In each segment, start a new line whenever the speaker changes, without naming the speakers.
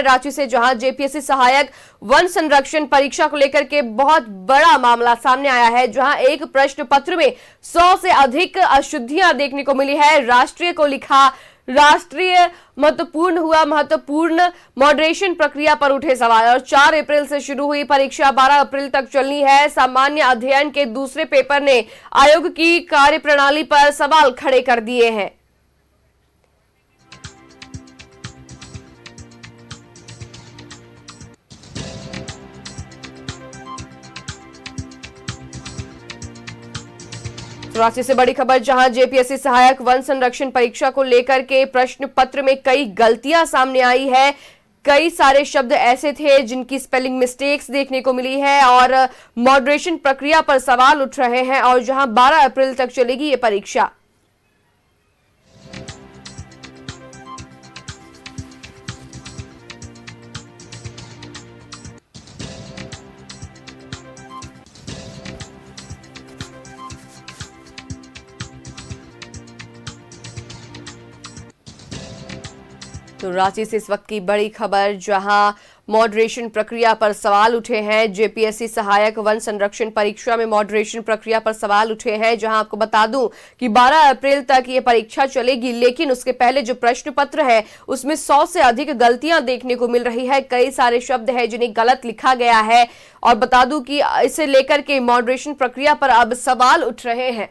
रांची से जहां जेपीएससी सहायक वन संरक्षण परीक्षा को लेकर के बहुत बड़ा मामला सामने आया है, जहां एक प्रश्न पत्र में 100 से अधिक अशुद्धियां देखने को मिली है। राष्ट्रीय को लिखा, राष्ट्रीय महत्वपूर्ण मॉडरेशन प्रक्रिया पर उठे सवाल और 4 अप्रैल से शुरू हुई परीक्षा 12 अप्रैल तक चलनी है। सामान्य अध्ययन के दूसरे पेपर ने आयोग की कार्यप्रणाली पर सवाल खड़े कर दिए हैं। रांची से बड़ी खबर, जहां जेपीएससी सहायक वन संरक्षण परीक्षा को लेकर के प्रश्न पत्र में कई गलतियां सामने आई है। कई सारे शब्द ऐसे थे जिनकी स्पेलिंग मिस्टेक्स देखने को मिली है और मॉडरेशन प्रक्रिया पर सवाल उठ रहे हैं और जहां 12 अप्रैल तक चलेगी ये परीक्षा। तो रांची से इस वक्त की बड़ी खबर, जहां मॉडरेशन प्रक्रिया पर सवाल उठे हैं। जेपीएससी सहायक वन संरक्षण परीक्षा में मॉडरेशन प्रक्रिया पर सवाल उठे हैं, जहां आपको बता दूं कि 12 अप्रैल तक ये परीक्षा चलेगी, लेकिन उसके पहले जो प्रश्न पत्र है उसमें 100 से अधिक गलतियां देखने को मिल रही है। कई सारे शब्द हैं जिन्हें गलत लिखा गया है और बता दूं कि इसे लेकर के मॉडरेशन प्रक्रिया पर अब सवाल उठ रहे हैं।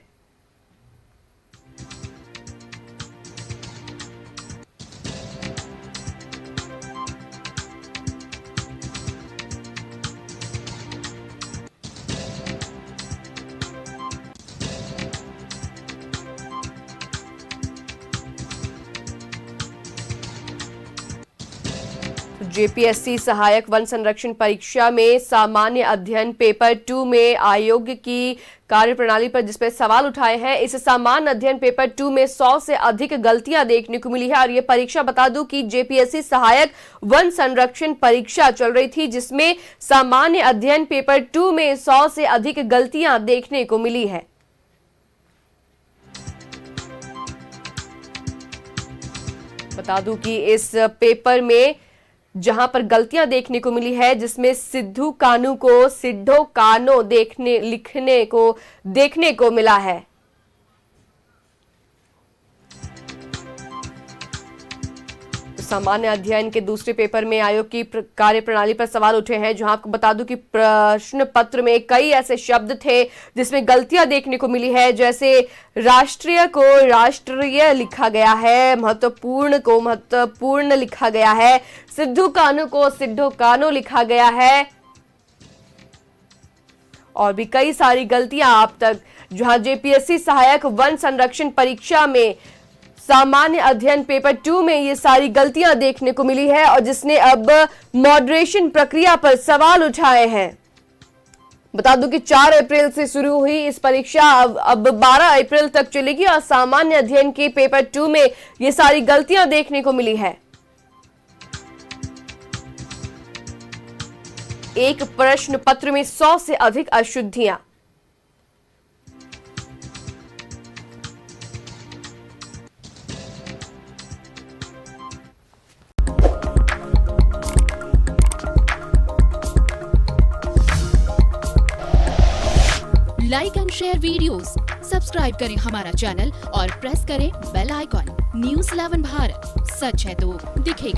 जेपीएससी सहायक वन संरक्षण परीक्षा में सामान्य अध्ययन पेपर 2 में आयोग की कार्यप्रणाली पर जिसपे सवाल उठाए हैं। इस सामान्य अध्ययन पेपर 2 में 100 से अधिक गलतियां देखने को मिली है और ये परीक्षा, बता दूं कि जेपीएससी सहायक वन संरक्षण परीक्षा चल रही थी, जिसमें सामान्य अध्ययन पेपर 2 में 100 से अधिक गलतियां देखने को मिली है। बता दूं कि इस पेपर में जहां पर गलतियां देखने को मिली है, जिसमें सिद्धू कानू को सिद्धो कानो देखने को मिला है। सामान्य अध्ययन के दूसरे पेपर में आयोग की कार्यप्रणाली पर सवाल उठे हैं, जहां आपको बता दूं कि प्रश्न पत्र में कई ऐसे शब्द थे जिसमें गलतियां देखने को मिली है। जैसे राष्ट्रीय को राष्ट्रीय लिखा गया है, महत्वपूर्ण को महत्वपूर्ण लिखा गया है, सिद्धू कानू को सिद्धो कानो लिखा गया है और भी कई सारी गलतियां आप तक, जहां जेपीएससी सहायक वन संरक्षण परीक्षा में सामान्य अध्ययन पेपर 2 में ये सारी गलतियां देखने को मिली है और जिसने अब मॉडरेशन प्रक्रिया पर सवाल उठाए हैं। बता दूं कि 4 अप्रैल से शुरू हुई इस परीक्षा अब 12 अप्रैल तक चलेगी और सामान्य अध्ययन के पेपर 2 में ये सारी गलतियां देखने को मिली है। एक प्रश्न पत्र में 100 से अधिक अशुद्धियां।
Like and share videos, subscribe करें हमारा चैनल और प्रेस करें बेल आइकॉन। न्यूज़ 11 भारत, सच है तो दिखेगा।